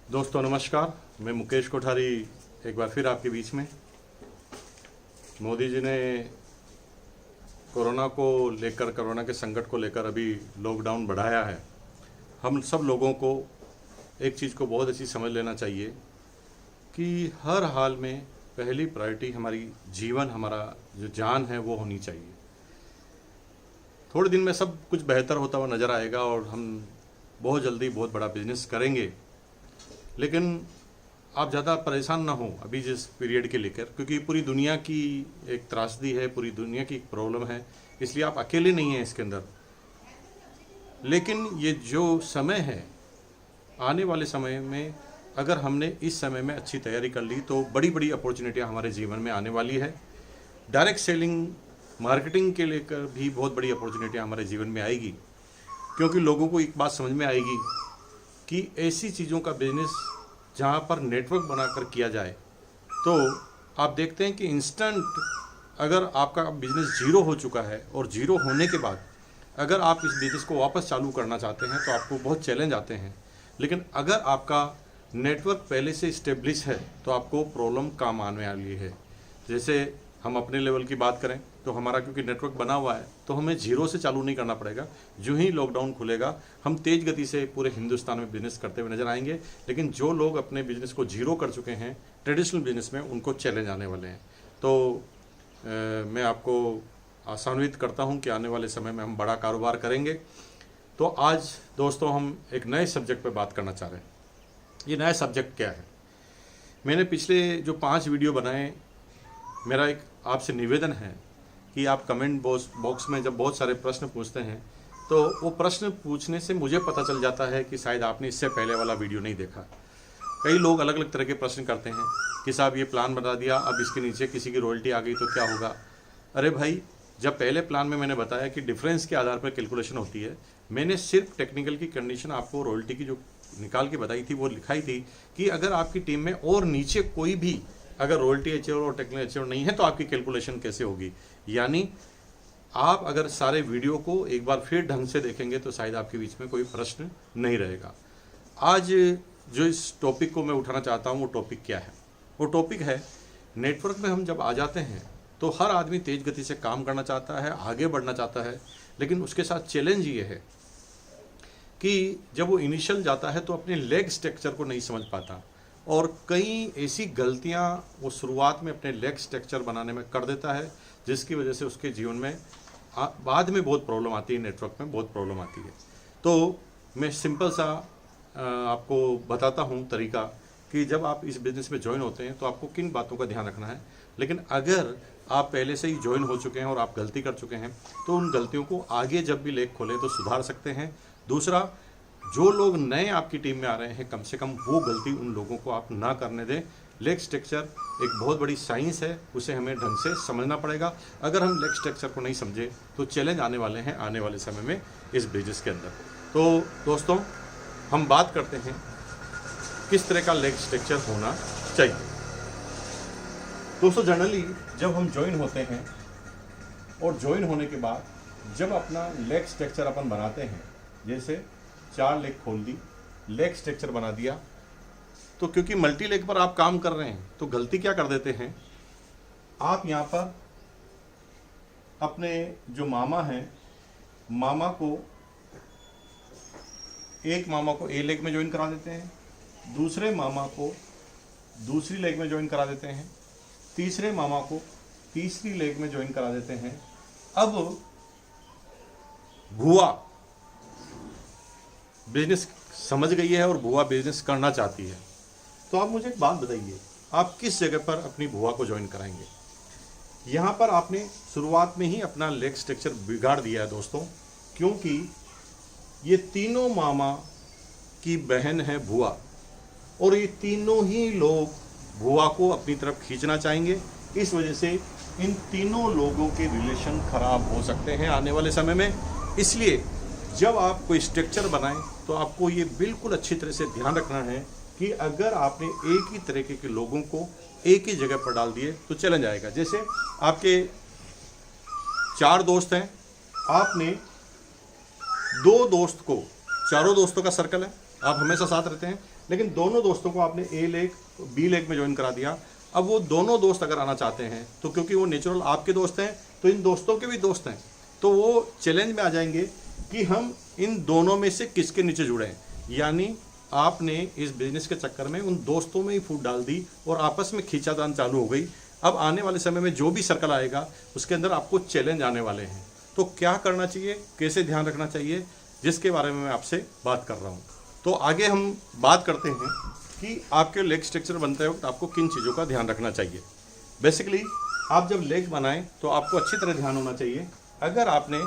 दोस्तों नमस्कार, मैं मुकेश कोठारी एक बार फिर आपके बीच में। मोदी जी ने कोरोना के संकट को लेकर अभी लॉकडाउन बढ़ाया है। हम सब लोगों को एक चीज़ को बहुत अच्छी समझ लेना चाहिए कि हर हाल में पहली प्रायोरिटी हमारी जीवन, हमारा जो जान है वो होनी चाहिए। थोड़े दिन में सब कुछ बेहतर होता हुआ नज़र आएगा और हम बहुत जल्दी बहुत बड़ा बिजनेस करेंगे, लेकिन आप ज़्यादा परेशान ना हो अभी जिस पीरियड के लेकर, क्योंकि पूरी दुनिया की एक त्रासदी है, पूरी दुनिया की एक प्रॉब्लम है, इसलिए आप अकेले नहीं हैं इसके अंदर। लेकिन ये जो समय है, आने वाले समय में अगर हमने इस समय में अच्छी तैयारी कर ली तो बड़ी बड़ी अपॉर्चुनिटियाँ हमारे जीवन में आने वाली है। डायरेक्ट सेलिंग, मार्केटिंग के लेकर भी बहुत बड़ी अपॉर्चुनिटियाँ हमारे जीवन में आएगी, क्योंकि लोगों को एक बात समझ में आएगी कि ऐसी चीज़ों का बिजनेस जहाँ पर नेटवर्क बनाकर किया जाए, तो आप देखते हैं कि इंस्टेंट अगर आपका बिजनेस जीरो हो चुका है और जीरो होने के बाद अगर आप इस बिजनेस को वापस चालू करना चाहते हैं तो आपको बहुत चैलेंज आते हैं। लेकिन अगर आपका नेटवर्क पहले से इस्टेब्लिश है तो आपको प्रॉब्लम काम आने वाली है। जैसे हम अपने लेवल की बात करें तो हमारा क्योंकि नेटवर्क बना हुआ है तो हमें जीरो से चालू नहीं करना पड़ेगा। जो ही लॉकडाउन खुलेगा हम तेज़ गति से पूरे हिंदुस्तान में बिजनेस करते हुए नजर आएंगे। लेकिन जो लोग अपने बिजनेस को जीरो कर चुके हैं ट्रेडिशनल बिजनेस में, उनको चैलेंज आने वाले हैं। तो मैं आपको आशान्वित करता हूं कि आने वाले समय में हम बड़ा कारोबार करेंगे। तो आज दोस्तों हम एक नए सब्जेक्ट पर बात करना चाह रहे हैं। ये नया सब्जेक्ट क्या है? मैंने पिछले जो 5 वीडियो बनाए, मेरा एक आपसे निवेदन है कि आप कमेंट बॉक्स में जब बहुत सारे प्रश्न पूछते हैं तो वो प्रश्न पूछने से मुझे पता चल जाता है कि शायद आपने इससे पहले वाला वीडियो नहीं देखा। कई लोग अलग अलग तरह के प्रश्न करते हैं कि साहब ये प्लान बता दिया, अब इसके नीचे किसी की रॉयल्टी आ गई तो क्या होगा? अरे भाई, जब पहले प्लान में मैंने बताया कि डिफरेंस के आधार पर कैलकुलेशन होती है, मैंने सिर्फ टेक्निकल की कंडीशन आपको रॉयल्टी की जो निकाल के बताई थी वो लिखाई थी कि अगर आपकी टीम में और नीचे कोई भी अगर रॉयल्टी अचीवर और टेक्निकल अचीवर नहीं है तो आपकी कैलकुलेशन कैसे होगी। यानी आप अगर सारे वीडियो को एक बार फिर ढंग से देखेंगे तो शायद आपके बीच में कोई प्रश्न नहीं रहेगा। आज जो इस टॉपिक को मैं उठाना चाहता हूँ वो टॉपिक क्या है? वो टॉपिक है, नेटवर्क में हम जब आ जाते हैं तो हर आदमी तेज गति से काम करना चाहता है, आगे बढ़ना चाहता है, लेकिन उसके साथ चैलेंज ये है कि जब वो इनिशियल जाता है तो अपने लेग स्ट्रक्चर को नहीं समझ पाता और कई ऐसी गलतियां वो शुरुआत में अपने लेग स्ट्रक्चर बनाने में कर देता है, जिसकी वजह से उसके जीवन में बाद में बहुत प्रॉब्लम आती है, नेटवर्क में बहुत प्रॉब्लम आती है। तो मैं सिंपल सा आपको बताता हूँ तरीका कि जब आप इस बिज़नेस में ज्वाइन होते हैं तो आपको किन बातों का ध्यान रखना है। लेकिन अगर आप पहले से ही ज्वाइन हो चुके हैं और आप गलती कर चुके हैं तो उन गलतियों को आगे जब भी लेग खोलें तो सुधार सकते हैं। दूसरा, जो लोग नए आपकी टीम में आ रहे हैं, कम से कम वो गलती उन लोगों को आप ना करने दें। लेग स्ट्रक्चर एक बहुत बड़ी साइंस है, उसे हमें ढंग से समझना पड़ेगा। अगर हम लेग स्ट्रक्चर को नहीं समझे तो चैलेंज आने वाले हैं आने वाले समय में इस बिजनेस के अंदर। तो दोस्तों, हम बात करते हैं किस तरह का लेग स्ट्रक्चर होना चाहिए। दोस्तों, जनरली जब हम ज्वाइन होते हैं और ज्वाइन होने के बाद जब अपना लेग स्ट्रक्चर अपन बनाते हैं, जैसे 4 लेग खोल दी, लेग स्ट्रक्चर बना दिया, तो क्योंकि मल्टी लेग पर आप काम कर रहे हैं तो गलती क्या कर देते हैं, आप यहाँ पर अपने जो मामा हैं, मामा को एक मामा को ए लेग में ज्वाइन करा देते हैं, दूसरे मामा को दूसरी लेग में ज्वाइन करा देते हैं, तीसरे मामा को तीसरी लेग में ज्वाइन करा देते हैं। अब भुआ बिजनेस समझ गई है और भुआ बिजनेस करना चाहती है, तो आप मुझे एक बात बताइए, आप किस जगह पर अपनी भुआ को ज्वाइन कराएंगे? यहाँ पर आपने शुरुआत में ही अपना लेग स्ट्रक्चर बिगाड़ दिया है दोस्तों, क्योंकि ये तीनों मामा की बहन है भुआ और ये तीनों ही लोग भुआ को अपनी तरफ खींचना चाहेंगे। इस वजह से इन तीनों लोगों के रिलेशन खराब हो सकते हैं आने वाले समय में। इसलिए जब आप कोई स्ट्रक्चर बनाएं तो आपको ये बिल्कुल अच्छी तरह से ध्यान रखना है कि अगर आपने एक ही तरीके के लोगों को एक ही जगह पर डाल दिए तो चैलेंज आएगा। जैसे आपके 4 दोस्त हैं, आपने 2 दोस्त को, चारों दोस्तों का सर्कल है, आप हमेशा साथ रहते हैं, लेकिन दोनों दोस्तों को आपने ए लेग बी लेग में ज्वाइन करा दिया। अब वो दोनों दोस्त अगर आना चाहते हैं तो क्योंकि वो नेचुरल आपके दोस्त हैं तो इन दोस्तों के भी दोस्त हैं, तो वो चैलेंज में आ जाएंगे कि हम इन दोनों में से किसके नीचे जुड़े हैं। यानी आपने इस बिजनेस के चक्कर में उन दोस्तों में ही फूट डाल दी और आपस में खींचातान चालू हो गई। अब आने वाले समय में जो भी सर्कल आएगा उसके अंदर आपको चैलेंज आने वाले हैं। तो क्या करना चाहिए, कैसे ध्यान रखना चाहिए, जिसके बारे में मैं आपसे बात कर रहा हूँ। तो आगे हम बात करते हैं कि आपके लेग स्ट्रक्चर बनते वक्त आपको किन चीज़ों का ध्यान रखना चाहिए। बेसिकली आप जब लेग बनाएं तो आपको अच्छी तरह ध्यान होना चाहिए। अगर आपने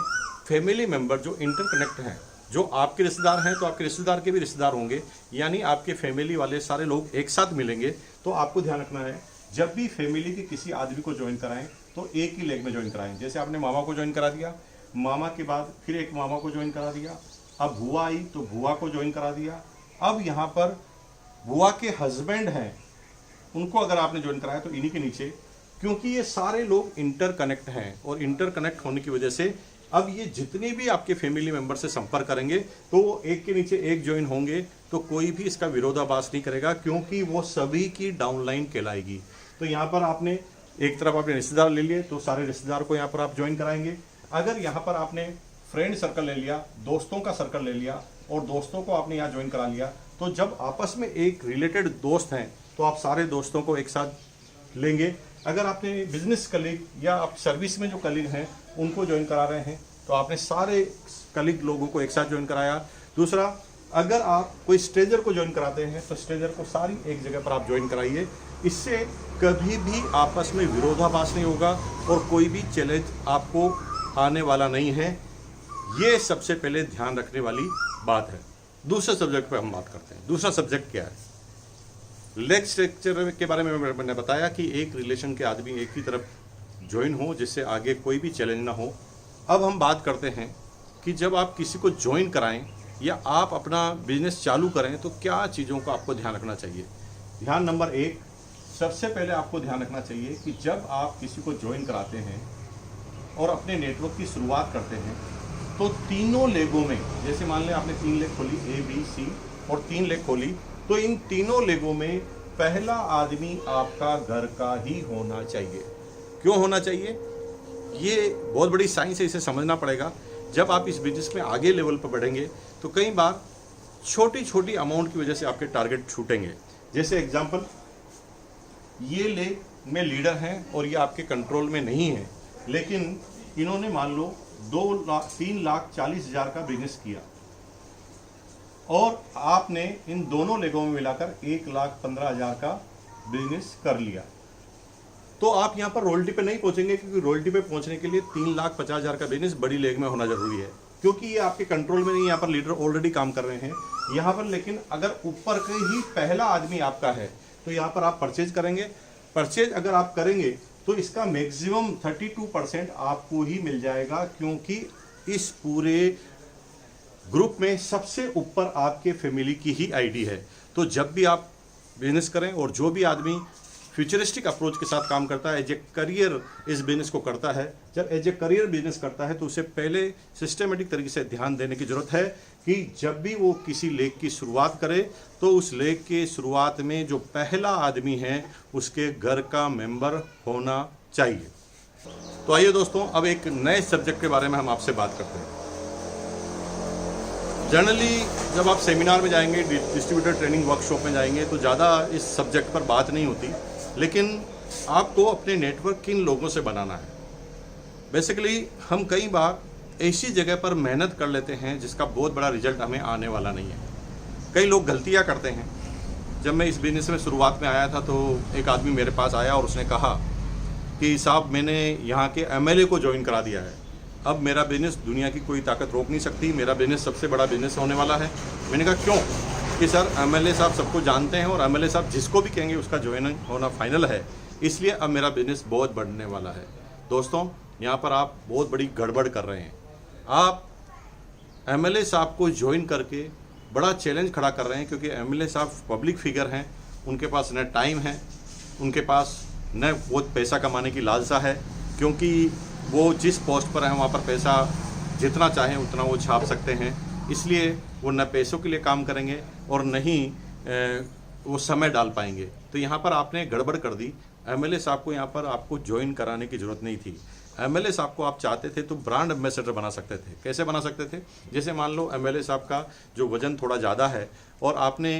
फैमिली मेंबर जो इंटरकनेक्ट हैं, जो आपके रिश्तेदार हैं तो आपके रिश्तेदार के भी रिश्तेदार होंगे, यानी आपके फैमिली वाले सारे लोग एक साथ मिलेंगे, तो आपको ध्यान रखना है जब भी फैमिली के किसी आदमी को ज्वाइन कराएं तो एक ही लेग में ज्वाइन कराएं। जैसे आपने मामा को ज्वाइन करा दिया, मामा के बाद फिर एक मामा को ज्वाइन करा दिया, अब बुआ आई तो बुआ को ज्वाइन करा दिया। अब यहाँ पर बुआ के हस्बैंड हैं, उनको अगर आपने ज्वाइन कराया तो इन्हीं के नीचे, क्योंकि ये सारे लोग इंटरकनेक्ट हैं और इंटरकनेक्ट होने की वजह से अब ये जितने भी आपके फैमिली मेंबर से संपर्क करेंगे तो वो एक के नीचे एक ज्वाइन होंगे, तो कोई भी इसका विरोधाभास नहीं करेगा क्योंकि वो सभी की डाउनलाइन कहलाएगी। तो यहाँ पर आपने एक तरफ आपने रिश्तेदार ले लिए तो सारे रिश्तेदार को यहाँ पर आप ज्वाइन कराएंगे। अगर यहाँ पर आपने फ्रेंड सर्कल ले लिया, दोस्तों का सर्कल ले लिया और दोस्तों को आपने यहाँ ज्वाइन करा लिया, तो जब आपस में एक रिलेटेड दोस्त हैं तो आप सारे दोस्तों को एक साथ लेंगे। अगर आपने बिजनेस कलीग या आप सर्विस में जो कलीग हैं उनको ज्वाइन करा रहे हैं तो आपने सारे कलीग लोगों को एक साथ ज्वाइन कराया। दूसरा, अगर आप कोई स्ट्रेंजर को ज्वाइन कराते हैं तो स्ट्रेंजर को सारी एक जगह पर आप ज्वाइन कराइए। इससे कभी भी आपस में विरोधाभास नहीं होगा और कोई भी चैलेंज आपको आने वाला नहीं है। ये सबसे पहले ध्यान रखने वाली बात है। दूसरे सब्जेक्ट पे हम बात करते हैं। दूसरा सब्जेक्ट क्या है? लेग स्ट्रक्चर के बारे में मैंने बताया कि एक रिलेशन के आदमी एक ही तरफ ज्वाइन हो जिससे आगे कोई भी चैलेंज ना हो। अब हम बात करते हैं कि जब आप किसी को ज्वाइन कराएं या आप अपना बिजनेस चालू करें तो क्या चीज़ों का आपको ध्यान रखना चाहिए। ध्यान नंबर 1, सबसे पहले आपको ध्यान रखना चाहिए कि जब आप किसी को ज्वाइन कराते हैं और अपने नेटवर्क की शुरुआत करते हैं तो तीनों लेगों में, जैसे मान लें आपने 3 लेग खोली, A, B, C और 3 लेग खोली, तो इन तीनों लेगों में पहला आदमी आपका घर का ही होना चाहिए। क्यों होना चाहिए? ये बहुत बड़ी साइंस है, इसे समझना पड़ेगा। जब आप इस बिजनेस में आगे लेवल पर बढ़ेंगे तो कई बार छोटी छोटी अमाउंट की वजह से आपके टारगेट छूटेंगे। जैसे एग्जांपल, ये लेग में लीडर हैं और ये आपके कंट्रोल में नहीं है, लेकिन इन्होंने मान लो 3,40,000 का बिजनेस किया और आपने इन दोनों लेगों में मिलाकर 1,15,000 का बिजनेस कर लिया, तो आप यहाँ पर रॉयल्टी पे नहीं पहुंचेंगे, क्योंकि रॉयल्टी पे पहुंचने के लिए 3,50,000 का बिजनेस बड़ी लेग में होना जरूरी है, क्योंकि ये आपके कंट्रोल में नहीं। यहाँ पर लीडर ऑलरेडी काम कर रहे हैं यहाँ पर। लेकिन अगर ऊपर के ही पहला आदमी आपका है तो यहाँ पर आप परचेज करेंगे। परचेज अगर आप करेंगे तो इसका मैक्सिमम 32% आपको ही मिल जाएगा, क्योंकि इस पूरे ग्रुप में सबसे ऊपर आपके फैमिली की ही आईडी है। तो जब भी आप बिजनेस करें और जो भी आदमी फ्यूचरिस्टिक अप्रोच के साथ काम करता है, एज ए करियर इस बिजनेस को करता है, जब एज ए करियर बिजनेस करता है तो उसे पहले सिस्टमेटिक तरीके से ध्यान देने की जरूरत है कि जब भी वो किसी लेग की शुरुआत करे तो उस लेग के शुरुआत में जो पहला आदमी है उसके घर का मेंबर होना चाहिए। तो आइए दोस्तों, अब एक नए सब्जेक्ट के बारे में हम आपसे बात करते हैं। जनरली जब आप सेमिनार में जाएंगे, डिस्ट्रीब्यूटर ट्रेनिंग वर्कशॉप में जाएंगे तो ज़्यादा इस सब्जेक्ट पर बात नहीं होती, लेकिन आपको अपने नेटवर्क किन लोगों से बनाना है। बेसिकली हम कई बार ऐसी जगह पर मेहनत कर लेते हैं जिसका बहुत बड़ा रिजल्ट हमें आने वाला नहीं है। कई लोग गलतियां करते हैं। जब मैं इस बिजनेस में शुरुआत में आया था तो एक आदमी मेरे पास आया और उसने कहा कि साहब, मैंने यहाँ के MLA को ज्वाइन करा दिया है, अब मेरा बिजनेस दुनिया की कोई ताकत रोक नहीं सकती, मेरा बिजनेस सबसे बड़ा बिजनेस होने वाला है। मैंने कहा क्यों? कि सर, MLA साहब सबको जानते हैं और MLA साहब जिसको भी कहेंगे उसका ज्वाइन होना फाइनल है, इसलिए अब मेरा बिजनेस बहुत बढ़ने वाला है। दोस्तों, यहाँ पर आप बहुत बड़ी गड़बड़ कर रहे हैं। आप MLA साहब को ज्वाइन करके बड़ा चैलेंज खड़ा कर रहे हैं, क्योंकि MLA साहब पब्लिक फिगर हैं, उनके पास न टाइम है, उनके पास न बहुत पैसा कमाने की लालसा है, क्योंकि वो जिस पोस्ट पर हैं वहाँ पर पैसा जितना चाहें उतना वो छाप सकते हैं। इसलिए वो न पैसों के लिए काम करेंगे और नहीं वो समय डाल पाएंगे। तो यहाँ पर आपने गड़बड़ कर दी। एमएलए साहब को यहाँ पर आपको ज्वाइन कराने की ज़रूरत नहीं थी। एमएलए साहब को आप चाहते थे तो ब्रांड एम्बेसडर बना सकते थे। कैसे बना सकते थे? जैसे मान लो एमएलए साहब का जो वज़न थोड़ा ज़्यादा है और आपने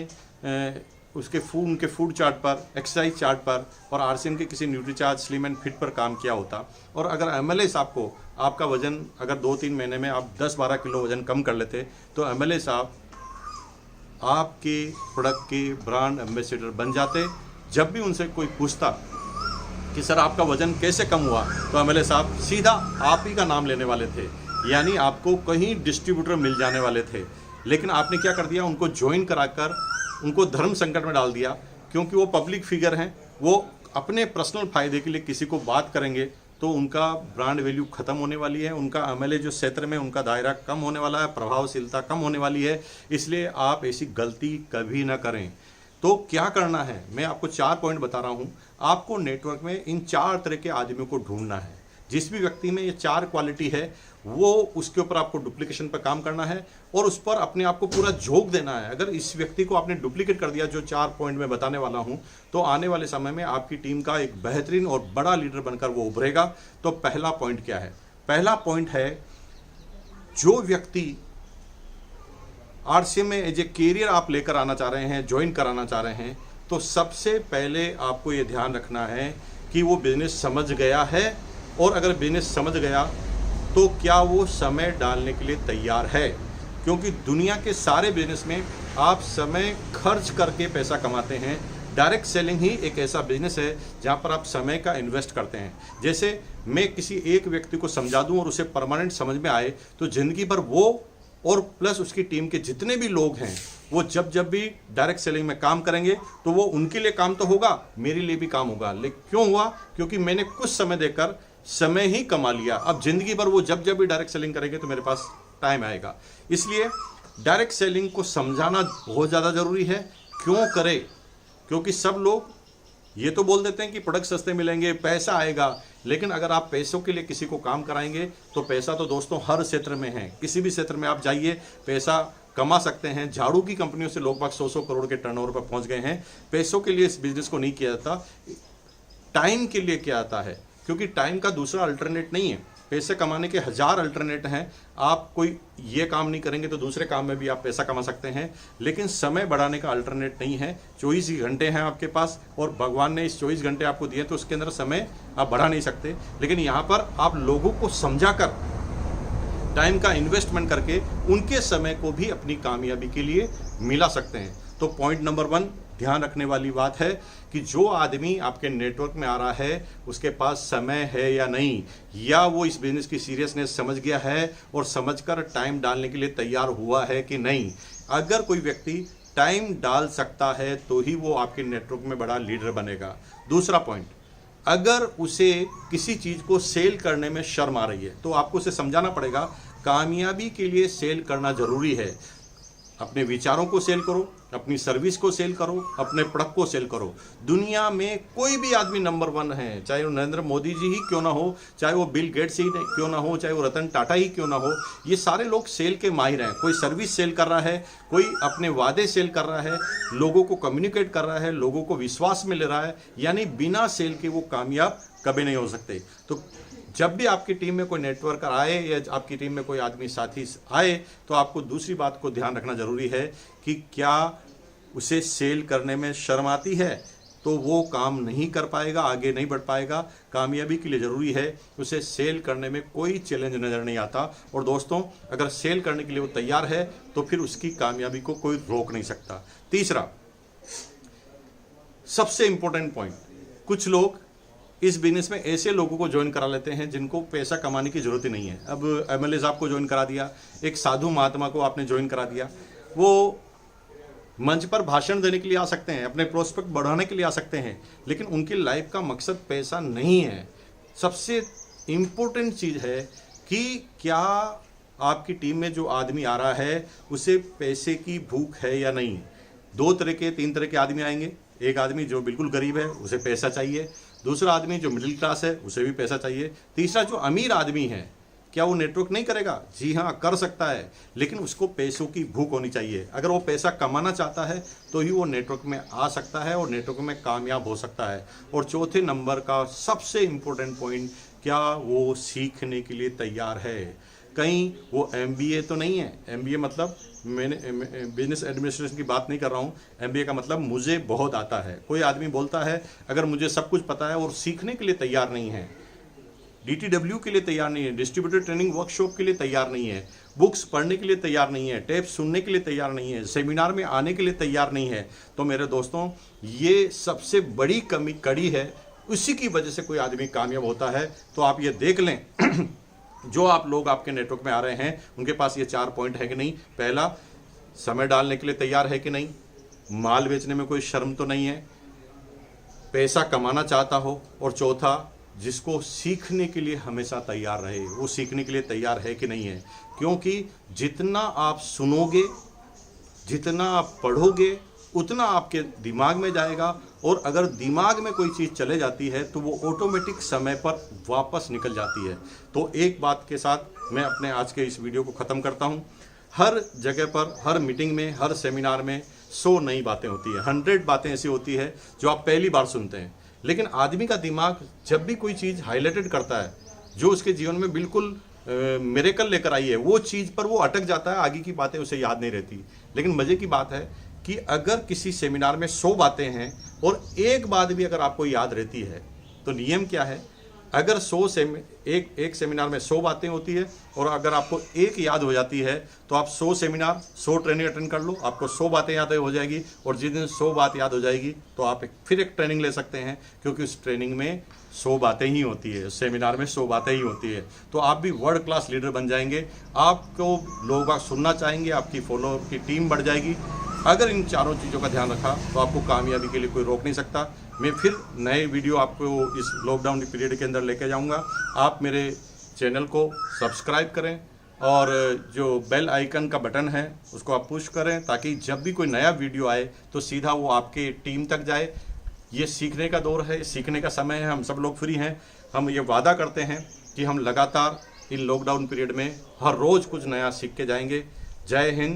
उनके फूड चार्ट पर, एक्सरसाइज चार्ट पर और आरसीएम के किसी न्यूट्रीचार्ज, स्लिम एंड फिट पर काम किया होता, और अगर एमएलए साहब को आपका वज़न अगर 2-3 महीने में आप 10-12 किलो वज़न कम कर लेते, तो एमएलए साहब आपके प्रोडक्ट के ब्रांड एम्बेसडर बन जाते। जब भी उनसे कोई पूछता कि सर आपका वज़न कैसे कम हुआ, तो एमएलए साहब सीधा आप ही का नाम लेने वाले थे, यानी आपको कहीं डिस्ट्रीब्यूटर मिल जाने वाले थे। लेकिन आपने क्या कर दिया? उनको ज्वाइन कराकर उनको धर्म संकट में डाल दिया, क्योंकि वो पब्लिक फिगर हैं, वो अपने पर्सनल फ़ायदे के लिए किसी को बात करेंगे तो उनका ब्रांड वैल्यू खत्म होने वाली है, उनका एमएलए जो क्षेत्र में उनका दायरा कम होने वाला है, प्रभावशीलता कम होने वाली है। इसलिए आप ऐसी गलती कभी ना करें। तो क्या करना है, मैं आपको 4 पॉइंट बता रहा हूँ। आपको नेटवर्क में इन 4 तरह के आदमियों को ढूंढना है। जिस भी व्यक्ति में ये 4 क्वालिटी है, वो उसके ऊपर आपको डुप्लीकेशन पर काम करना है और उस पर अपने आप को पूरा झोंक देना है। अगर इस व्यक्ति को आपने डुप्लीकेट कर दिया, जो 4 पॉइंट में बताने वाला हूं, तो आने वाले समय में आपकी टीम का एक बेहतरीन और बड़ा लीडर बनकर वो उभरेगा। तो पहला पॉइंट क्या है? पहला पॉइंट है, जो व्यक्ति आरसीएम में एज ए कैरियर आप लेकर आना चाह रहे हैं, ज्वाइन कराना चाह रहे हैं, तो सबसे पहले आपको ये ध्यान रखना है कि वो बिजनेस समझ गया है, और अगर बिजनेस समझ गया तो क्या वो समय डालने के लिए तैयार है। क्योंकि दुनिया के सारे बिजनेस में आप समय खर्च करके पैसा कमाते हैं। डायरेक्ट सेलिंग ही एक ऐसा बिजनेस है जहाँ पर आप समय का इन्वेस्ट करते हैं। जैसे मैं किसी एक व्यक्ति को समझा दूँ और उसे परमानेंट समझ में आए, तो ज़िंदगी भर वो और प्लस उसकी टीम के जितने भी लोग हैं, वो जब भी डायरेक्ट सेलिंग में काम करेंगे तो वो उनके लिए काम तो होगा, मेरे लिए भी काम होगा। लेकिन क्यों हुआ? क्योंकि मैंने कुछ समय देकर समय ही कमा लिया। अब जिंदगी भर वो जब भी डायरेक्ट सेलिंग करेंगे तो मेरे पास टाइम आएगा। इसलिए डायरेक्ट सेलिंग को समझाना बहुत ज़्यादा ज़रूरी है। क्यों करें? क्योंकि सब लोग ये तो बोल देते हैं कि प्रोडक्ट सस्ते मिलेंगे, पैसा आएगा, लेकिन अगर आप पैसों के लिए किसी को काम कराएंगे तो पैसा तो दोस्तों हर क्षेत्र में है। किसी भी क्षेत्र में आप जाइए, पैसा कमा सकते हैं। झाड़ू की कंपनियों से लोग 100 करोड़ के टर्नओवर पर पहुंच गए हैं। पैसों के लिए इस बिजनेस को नहीं किया जाता, टाइम के लिए किया जाता है, क्योंकि टाइम का दूसरा अल्टरनेट नहीं है। पैसे कमाने के 1000 अल्टरनेट हैं। आप कोई ये काम नहीं करेंगे तो दूसरे काम में भी आप पैसा कमा सकते हैं, लेकिन समय बढ़ाने का अल्टरनेट नहीं है। 24 घंटे हैं आपके पास और भगवान ने इस 24 घंटे आपको दिए, तो उसके अंदर समय आप बढ़ा नहीं सकते। लेकिन यहाँ पर आप लोगों को समझाकर, टाइम का इन्वेस्टमेंट करके उनके समय को भी अपनी कामयाबी के लिए मिला सकते हैं। तो पॉइंट नंबर 1 ध्यान रखने वाली बात है कि जो आदमी आपके नेटवर्क में आ रहा है उसके पास समय है या नहीं, या वो इस बिजनेस की सीरियसनेस समझ गया है और समझकर टाइम डालने के लिए तैयार हुआ है कि नहीं। अगर कोई व्यक्ति टाइम डाल सकता है तो ही वो आपके नेटवर्क में बड़ा लीडर बनेगा। दूसरा पॉइंट, अगर उसे किसी चीज़ को सेल करने में शर्म आ रही है तो आपको उसे समझाना पड़ेगा, कामयाबी के लिए सेल करना जरूरी है। अपने विचारों को सेल करो, अपनी सर्विस को सेल करो, अपने प्रोडक्ट को सेल करो। दुनिया में कोई भी आदमी नंबर 1 है, चाहे वो नरेंद्र मोदी जी ही क्यों ना हो, चाहे वो बिल गेट्स ही क्यों ना हो, चाहे वो रतन टाटा ही क्यों ना हो, ये सारे लोग सेल के माहिर हैं। कोई सर्विस सेल कर रहा है, कोई अपने वादे सेल कर रहा है, लोगों को कम्युनिकेट कर रहा है, लोगों को विश्वास में ले रहा है, यानी बिना सेल के वो कामयाब कभी नहीं हो सकते। तो जब भी आपकी टीम में कोई नेटवर्कर आए या आपकी टीम में कोई आदमी साथी आए, तो आपको दूसरी बात को ध्यान रखना जरूरी है कि क्या उसे सेल करने में शर्म आती है, तो वो काम नहीं कर पाएगा, आगे नहीं बढ़ पाएगा। कामयाबी के लिए ज़रूरी है उसे सेल करने में कोई चैलेंज नज़र नहीं आता। और दोस्तों, अगर सेल करने के लिए वो तैयार है तो फिर उसकी कामयाबी को कोई रोक नहीं सकता। तीसरा, सबसे इंपॉर्टेंट पॉइंट, कुछ लोग इस बिजनेस में ऐसे लोगों को ज्वाइन करा लेते हैं जिनको पैसा कमाने की जरूरत ही नहीं है। अब एमएलए साहब को ज्वाइन करा दिया, एक साधु महात्मा को आपने ज्वाइन करा दिया, वो मंच पर भाषण देने के लिए आ सकते हैं, अपने प्रोस्पेक्ट बढ़ाने के लिए आ सकते हैं, लेकिन उनकी लाइफ का मकसद पैसा नहीं है। सबसे इम्पोर्टेंट चीज़ है कि क्या आपकी टीम में जो आदमी आ रहा है उसे पैसे की भूख है या नहीं। 2 तरह के 3 तरह के आदमी आएंगे। एक आदमी जो बिल्कुल गरीब है, उसे पैसा चाहिए। दूसरा आदमी जो मिडिल क्लास है, उसे भी पैसा चाहिए। तीसरा जो अमीर आदमी है, क्या वो नेटवर्क नहीं करेगा? जी हाँ, कर सकता है, लेकिन उसको पैसों की भूख होनी चाहिए। अगर वो पैसा कमाना चाहता है तो ही वो नेटवर्क में आ सकता है और नेटवर्क में कामयाब हो सकता है। और चौथे नंबर का सबसे इम्पोर्टेंट पॉइंट, क्या वो सीखने के लिए तैयार है? कहीं वो MBA तो नहीं है। MBA मतलब मैंने बिजनेस एडमिनिस्ट्रेशन की बात नहीं कर रहा हूँ। MBA का मतलब मुझे बहुत आता है। कोई आदमी बोलता है अगर मुझे सब कुछ पता है और सीखने के लिए तैयार नहीं है, DTW के लिए तैयार नहीं है, डिस्ट्रीब्यूटर ट्रेनिंग वर्कशॉप के लिए तैयार नहीं है, बुक्स पढ़ने के लिए तैयार नहीं है, टेप सुनने के लिए तैयार नहीं है, सेमिनार में आने के लिए तैयार नहीं है, तो मेरे दोस्तों ये सबसे बड़ी कड़ी है। उसी की वजह से कोई आदमी कामयाब होता है। तो आप ये देख लें जो आप लोग आपके नेटवर्क में आ रहे हैं उनके पास ये 4 पॉइंट है कि नहीं। पहला, समय डालने के लिए तैयार है कि नहीं, माल बेचने में कोई शर्म तो नहीं है, पैसा कमाना चाहता हो, और चौथा, जिसको सीखने के लिए हमेशा तैयार रहे, वो सीखने के लिए तैयार है कि नहीं है। क्योंकि जितना आप सुनोगे, जितना आप पढ़ोगे, उतना आपके दिमाग में जाएगा, और अगर दिमाग में कोई चीज़ चले जाती है तो वो ऑटोमेटिक समय पर वापस निकल जाती है। तो एक बात के साथ मैं अपने आज के इस वीडियो को ख़त्म करता हूँ। हर जगह पर, हर मीटिंग में, हर सेमिनार में 100 नई बातें होती है, 100 बातें ऐसी होती है जो आप पहली बार सुनते हैं। लेकिन आदमी का दिमाग जब भी कोई चीज़ हाईलाइटेड करता है जो उसके जीवन में बिल्कुल मिरेकल लेकर आई है, वो चीज़ पर वो अटक जाता है, आगे की बातें उसे याद नहीं रहती। लेकिन मज़े की बात है कि अगर किसी सेमिनार में 100 बातें हैं और एक बात भी अगर आपको याद रहती है, तो नियम क्या है, अगर एक सेमिनार में 100 बातें होती है और अगर आपको एक याद हो जाती है तो आप 100 सेमिनार, 100 ट्रेनिंग अटेंड कर लो, आपको 100 बातें याद हो जाएगी। और जिस दिन 100 बात याद हो जाएगी तो आप फिर एक ट्रेनिंग ले सकते हैं, क्योंकि उस ट्रेनिंग में 100 बातें ही होती है, सेमिनार में 100 बातें ही होती है। तो आप भी वर्ल्ड क्लास लीडर बन जाएंगे, आपको लोग सुनना चाहेंगे, आपकी फॉलोअर की टीम बढ़ जाएगी। अगर इन चारों चीज़ों का ध्यान रखा तो आपको कामयाबी के लिए कोई रोक नहीं सकता। मैं फिर नए वीडियो आपको इस लॉकडाउन के पीरियड के अंदर लेके जाऊंगा। आप मेरे चैनल को सब्सक्राइब करें और जो बेल आइकन का बटन है उसको आप पुश करें, ताकि जब भी कोई नया वीडियो आए तो सीधा वो आपके टीम तक जाए। ये सीखने का दौर है, सीखने का समय है, हम सब लोग फ्री हैं। हम ये वादा करते हैं कि हम लगातार इन लॉकडाउन पीरियड में हर रोज़ कुछ नया सीख के जाएंगे। जय हिंद।